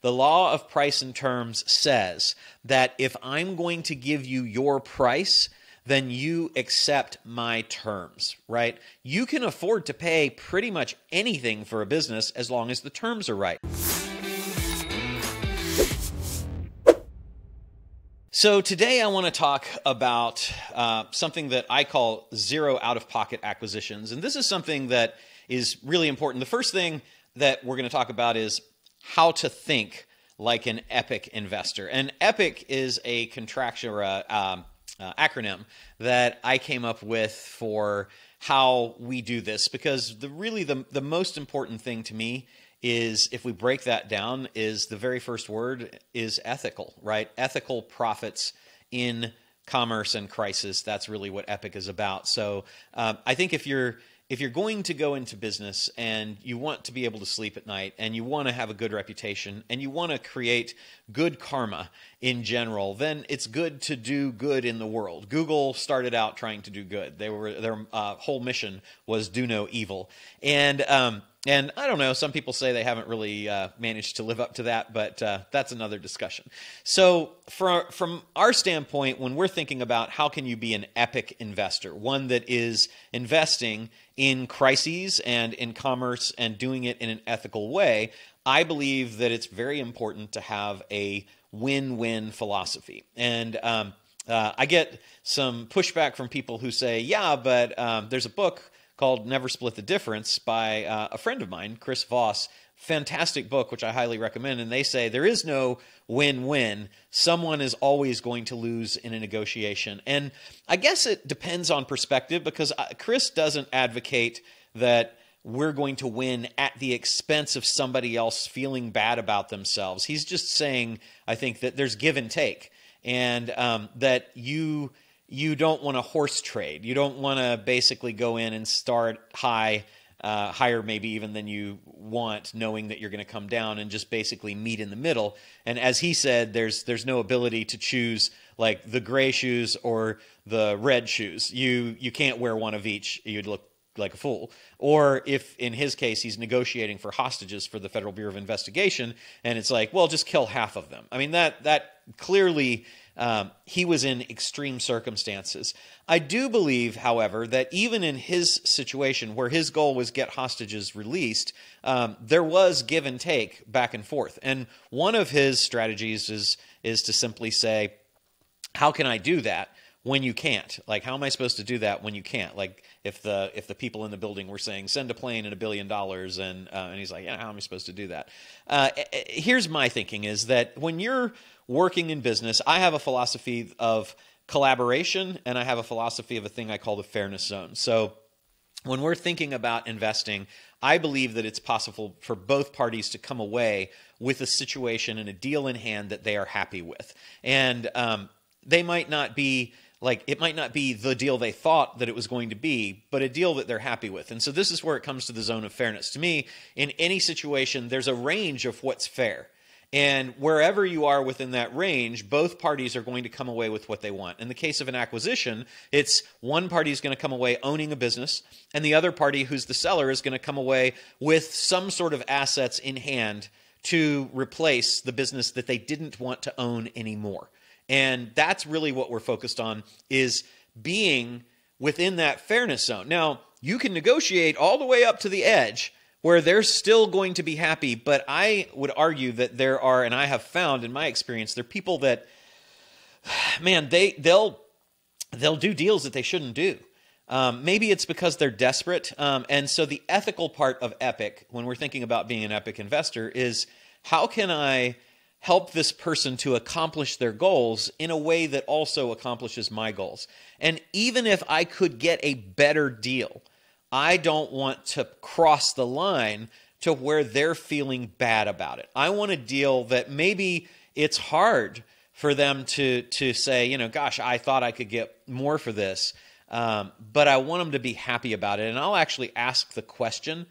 The law of price and terms says that if I'm going to give you your price, then you accept my terms, right? You can afford to pay pretty much anything for a business as long as the terms are right. So today I want to talk about something that I call zero out-of-pocket acquisitions. And this is something that is really important. The first thing that we're going to talk about is how to think like an epic investor. And epic is a contraction or acronym that I came up with for how we do this, because the most important thing to me is, if we break that down, is the very first word is ethical, right? Ethical profits in commerce and crisis. That's really what epic is about. So I think if you're going to go into business and you want to be able to sleep at night and you want to have a good reputation and you want to create good karma in general, then it's good to do good in the world. Google started out trying to do good. Their whole mission was do no evil. And I don't know, some people say they haven't really managed to live up to that, but that's another discussion. So from our standpoint, when we're thinking about how can you be an epic investor, one that is investing in crises and in commerce and doing it in an ethical way, I believe that it's very important to have a win-win philosophy. And I get some pushback from people who say, yeah, but there's a book called Never Split the Difference by a friend of mine, Chris Voss. Fantastic book, which I highly recommend. And they say there is no win-win. Someone is always going to lose in a negotiation. And I guess it depends on perspective, because Chris doesn't advocate that we're going to win at the expense of somebody else feeling bad about themselves. He's just saying, I think, that there's give and take, and that you don't want to horse trade. You don't want to basically go in and start higher maybe even than you want, knowing that you're going to come down, and just basically meet in the middle. And as he said, there's no ability to choose like the gray shoes or the red shoes. You can't wear one of each. You'd look like a fool. Or if in his case he's negotiating for hostages for the Federal Bureau of Investigation, and it's like, well, just kill half of them. I mean, that clearly he was in extreme circumstances. I do believe, however, that even in his situation where his goal was get hostages released, there was give and take back and forth. And one of his strategies is to simply say, how can I do that when you can't? Like, how am I supposed to do that when you can't? Like, if the people in the building were saying, send a plane and $1 billion, and he's like, yeah, how am I supposed to do that? Here's my thinking, is that when you're working in business, I have a philosophy of collaboration, and I have a philosophy of a thing I call the fairness zone. So when we're thinking about investing, I believe that it's possible for both parties to come away with a situation and a deal in hand that they are happy with. And they might not be like, it might not be the deal they thought that it was going to be, but a deal that they're happy with. And so this is where it comes to the zone of fairness. To me, in any situation, there's a range of what's fair. And wherever you are within that range, both parties are going to come away with what they want. In the case of an acquisition, it's one party is going to come away owning a business, and the other party, who's the seller, is going to come away with some sort of assets in hand to replace the business that they didn't want to own anymore. And that's really what we're focused on, is being within that fairness zone. Now, you can negotiate all the way up to the edge where they're still going to be happy, but I would argue that there are, and I have found in my experience, there are people that, man, they'll do deals that they shouldn't do. Maybe it's because they're desperate. And so the ethical part of epic, when we're thinking about being an epic investor, is how can I help this person to accomplish their goals in a way that also accomplishes my goals? And even if I could get a better deal, I don't want to cross the line to where they're feeling bad about it. I want a deal that maybe it's hard for them to say, you know, gosh, I thought I could get more for this, but I want them to be happy about it. And I'll actually ask the question,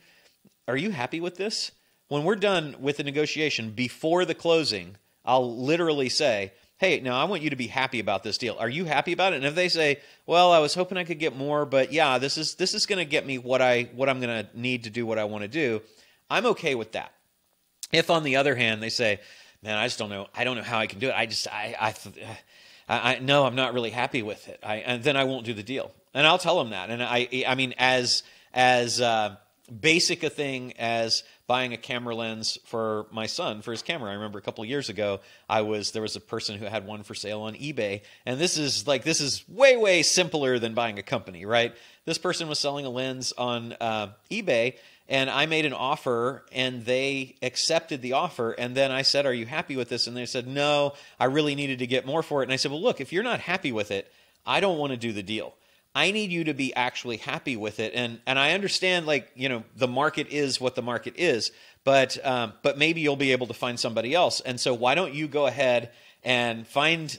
are you happy with this? When we're done with the negotiation, before the closing, I'll literally say, hey, now I want you to be happy about this deal. Are you happy about it? And if they say, well, I was hoping I could get more, but yeah, this is going to get me what I'm going to need to do what I want to do, I'm okay with that. If, on the other hand, they say, man, I just don't know. I don't know how I can do it. No, I'm not really happy with it. And then I won't do the deal. And I'll tell them that. And I mean, as basic a thing as buying a camera lens for my son for his camera. I remember a couple of years ago, there was a person who had one for sale on eBay, and this is way simpler than buying a company, right? This person was selling a lens on eBay, and I made an offer, and they accepted the offer. And then I said, "Are you happy with this?" And they said, "No, I really needed to get more for it." And I said, "Well, look, if you're not happy with it, I don't want to do the deal. I need you to be actually happy with it." And I understand, the market is what the market is, but maybe you'll be able to find somebody else. And so why don't you go ahead and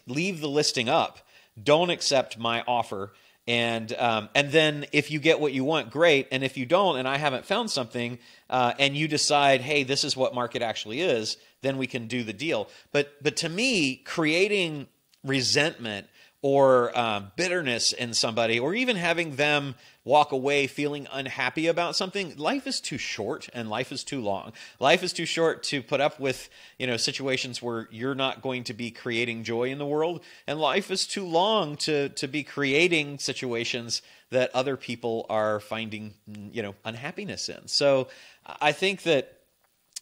leave the listing up? Don't accept my offer. And then if you get what you want, great. And if you don't, and I haven't found something, and you decide, hey, this is what market actually is, then we can do the deal. But to me, creating resentment or bitterness in somebody, or even having them walk away feeling unhappy about something, life is too short and life is too long. Life is too short to put up with, situations where you're not going to be creating joy in the world, and life is too long to be creating situations that other people are finding, unhappiness in. So I think that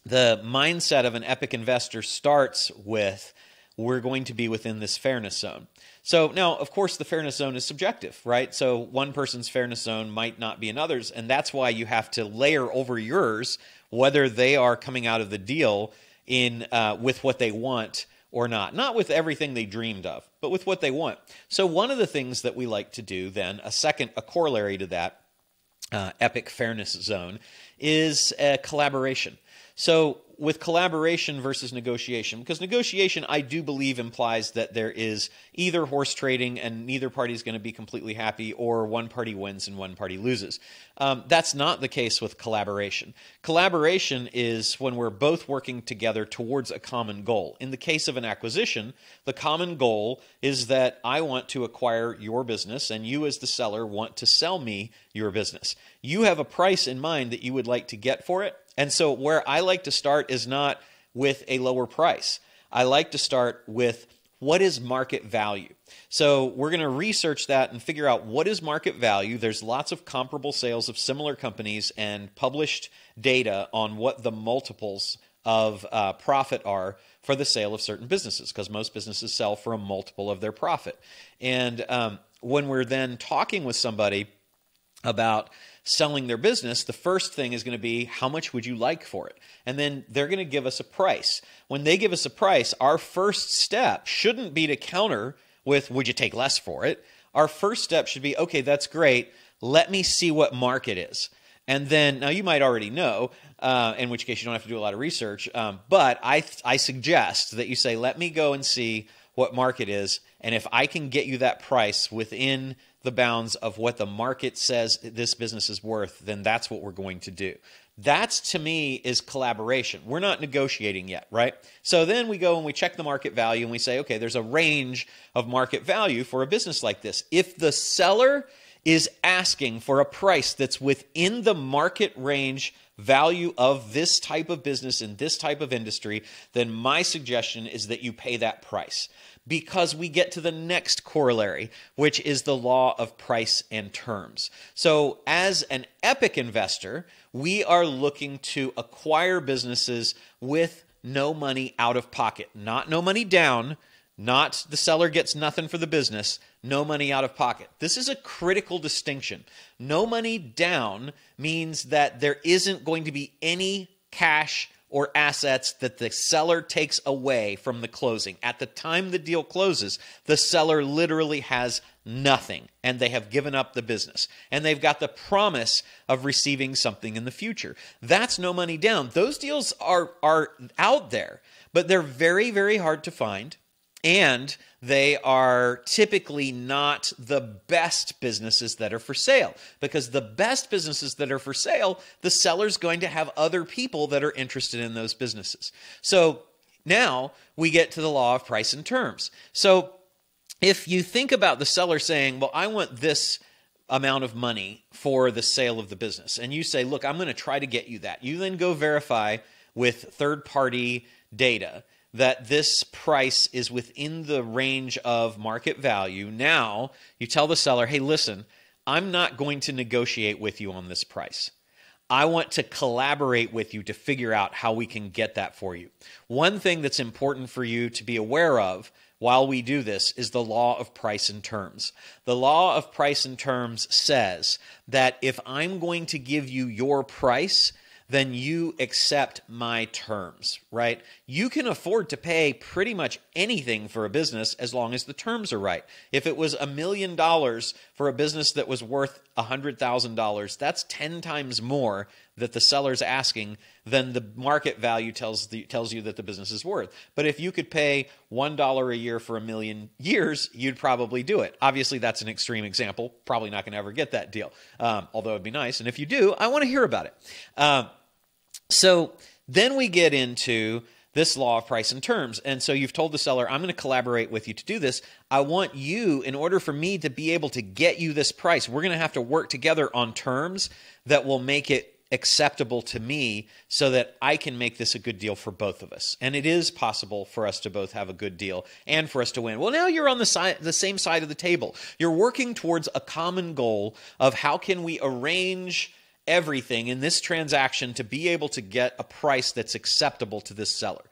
the mindset of an epic investor starts with, we're going to be within this fairness zone. So now, of course, the fairness zone is subjective, right? So one person's fairness zone might not be another's, and that's why you have to layer over yours whether they are coming out of the deal with what they want or not. Not with everything they dreamed of, but with what they want. So one of the things that we like to do then, a corollary to that epic fairness zone, is collaboration. So with collaboration versus negotiation, because negotiation, I do believe, implies that there is either horse trading and neither party is going to be completely happy, or one party wins and one party loses. That's not the case with collaboration. Collaboration is when we're both working together towards a common goal. In the case of an acquisition, the common goal is that I want to acquire your business, and you as the seller want to sell me your business. You have a price in mind that you would like to get for it. And so where I like to start is not with a lower price. I like to start with, what is market value? So we're going to research that and figure out what is market value. There's lots of comparable sales of similar companies and published data on what the multiples of profit are for the sale of certain businesses, because most businesses sell for a multiple of their profit. And when we're then talking with somebody about selling their business, the first thing is going to be, how much would you like for it? And then they're going to give us a price. When they give us a price, our first step shouldn't be to counter with, would you take less for it? Our first step should be, okay, that's great. Let me see what market is. And then, now you might already know, in which case you don't have to do a lot of research, but I suggest that you say, let me go and see what market is, and if I can get you that price within the bounds of what the market says this business is worth, then that's what we're going to do. That's, to me, is collaboration. We're not negotiating yet, right? So then we go and we check the market value and we say, okay, there's a range of market value for a business like this. If the seller is asking for a price that's within the market range value of this type of business in this type of industry, then my suggestion is that you pay that price. Because we get to the next corollary, which is the law of price and terms. So as an epic investor, we are looking to acquire businesses with no money out of pocket. Not no money down, not the seller gets nothing for the business, no money out of pocket. This is a critical distinction. No money down means that there isn't going to be any cash or assets that the seller takes away from the closing. At the time the deal closes, the seller literally has nothing, and they have given up the business. And they've got the promise of receiving something in the future. That's no money down. Those deals are out there, but they're very, very hard to find. And they are typically not the best businesses that are for sale, because the best businesses that are for sale, the seller's going to have other people that are interested in those businesses. So now we get to the law of price and terms. So if you think about the seller saying, well, I want this amount of money for the sale of the business, and you say, look, I'm going to try to get you that. You then go verify with third-party data that this price is within the range of market value, now you tell the seller, hey, listen, I'm not going to negotiate with you on this price. I want to collaborate with you to figure out how we can get that for you. One thing that's important for you to be aware of while we do this is the law of price and terms. The law of price and terms says that if I'm going to give you your price, then you accept my terms, right? You can afford to pay pretty much anything for a business as long as the terms are right. If it was $1 million for a business that was worth $100,000, that's 10 times more that the seller's asking than the market value tells you that the business is worth. But if you could pay $1 a year for 1 million years, you'd probably do it. Obviously, that's an extreme example. Probably not going to ever get that deal, although it'd be nice. And if you do, I want to hear about it. So then we get into this law of price and terms. And so you've told the seller, I'm going to collaborate with you to do this. I want you, in order for me to be able to get you this price, we're going to have to work together on terms that will make it acceptable to me so that I can make this a good deal for both of us. And it is possible for us to both have a good deal and for us to win. Well, now you're on the same side of the table. You're working towards a common goal of how can we arrange everything in this transaction to be able to get a price that's acceptable to this seller.